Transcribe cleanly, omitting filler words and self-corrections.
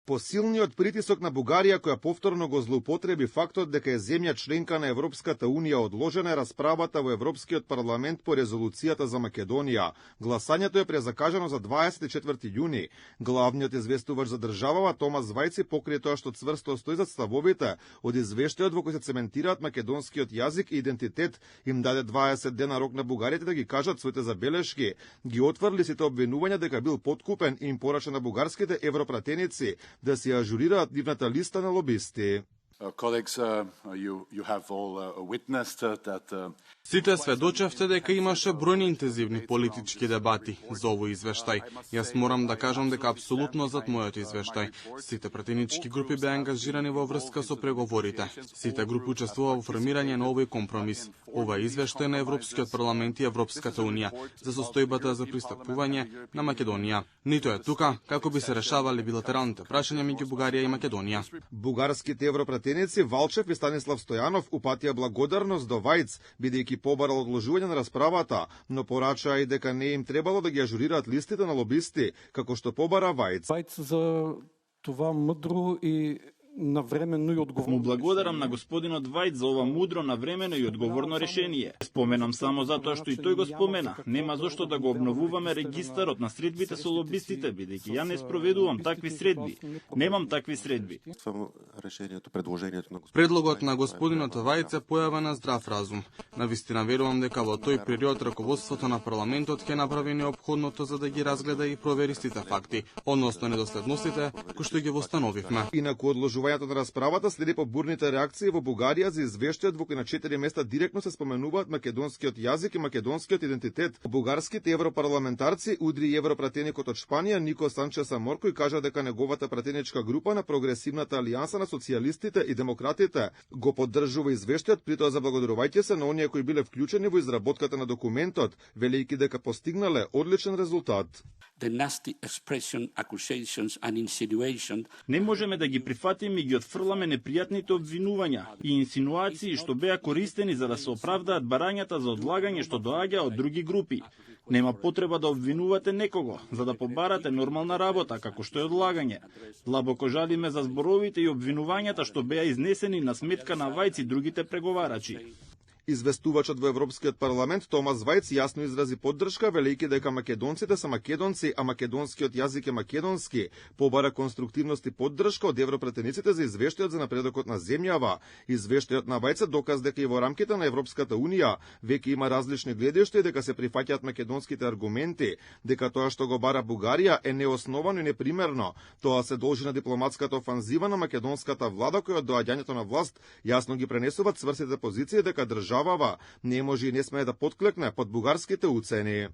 Посилниот притисок на Бугарија, која повторно го злоупотреби фактот дека е земја членка на Европската Унија, одложена е расправата во Европскиот парламент по резолуцијата за Македонија. Гласањето е презакажано за 24 јуни. Главниот известувач за државава Томас Вајци покрие тоа што цврсто стои зад ставовите од извештајот во кој се цементираат македонскиот јазик и идентитет. Им даде 20 дена рок на бугарите да ги кажат своите забелешки. Ги отврли сите обвинувања дека бил подкупен и им порача на бугарските европратеници да се ажурираат нивната листа на лобисти. Сите сведочевте дека имаше бројни интензивни политички дебати за овој извештај. Јас морам да кажам дека апсолутно зад мојот извештај. Сите пратенички групи беа ангажирани во врска со преговорите. Сите групи учествуваа во формирање на овој компромис. Ова е извештај на Европскиот парламент и Европската Унија за состојбата за пристапување на Македонија. Нито е тука како би се решавале билатералните прашања меѓу Бугарија и Македонија. Бугарските европратеници Валчев и Станислав Стојанов упатија благодарност до Вајц, бидејќи побарал одложување на расправата, но порачаа и дека не им требало да ги ажурираат листите на лобисти, како што побара Вајц. Вајц за това мудро и навременно и одговорно. Му благодарам на господинот Вајц за ова мудро, навремено и одговорно решение. Споменам само затоа што и тој го спомена. Нема зошто да го обновуваме регистарот на средбите со лобистите, бидејќи ја не спроведувам такви средби. Немам такви средби. Предлогот на господинот Вајц е појава на здрав разум. Навистина верувам дека во тој период раководството на парламентот ќе направи неопходното за да ги разгледа и провери сите факти, односно недоследностите кои што ги востановивме. Инаку одлужувањето на расправата следи по бурните реакции во Бугарија за извештајот во кој на 4 места директно се споменуваат македонскиот јазик и македонскиот идентитет. Бугарските европарламентарци удри и европратеникот од Шпанија Нико Санчес Амор, кој кажа дека неговата пратеничка група на прогресивната алијанса на социјалистите и демократите го поддржува извештајот, притоа заблагодарувајќи се на оние кои биле вклучени во изработката на документот, велејќи дека постигнале одличен резултат. Не можеме да ги прифатиме и ги отфрламе непријатните обвинувања и инсинуации што беа користени за да се оправдаат барањата за одлагање што доаѓа од други групи. Нема потреба да обвинувате некого за да побарате нормална работа како што е одлагање. Длабоко жалиме за зборовите и обвинувањата што беа изнесени на сметка на Вајц и другите преговарачи. Известувачот во Европскиот парламент Томас Вајц јасно изрази поддршка, велејќи дека македонците се македонци, а македонскиот јазик е македонски. Побара конструктивност и поддршка од европратениците за извештајот за напредокот на земјава. Извештајот на Вајц е доказ дека и во рамките на Европската Унија веќе има различни гледишта и дека се прифаќаат македонските аргументи, дека тоа што го бара Бугарија е неосновано и непримерно. Тоа се должи на дипломатската офанзива на македонската влада која од доаѓањето на власт јасно ги пренесува цврстите позиции дека државава не може и не смее да потклекне под бугарските уцени.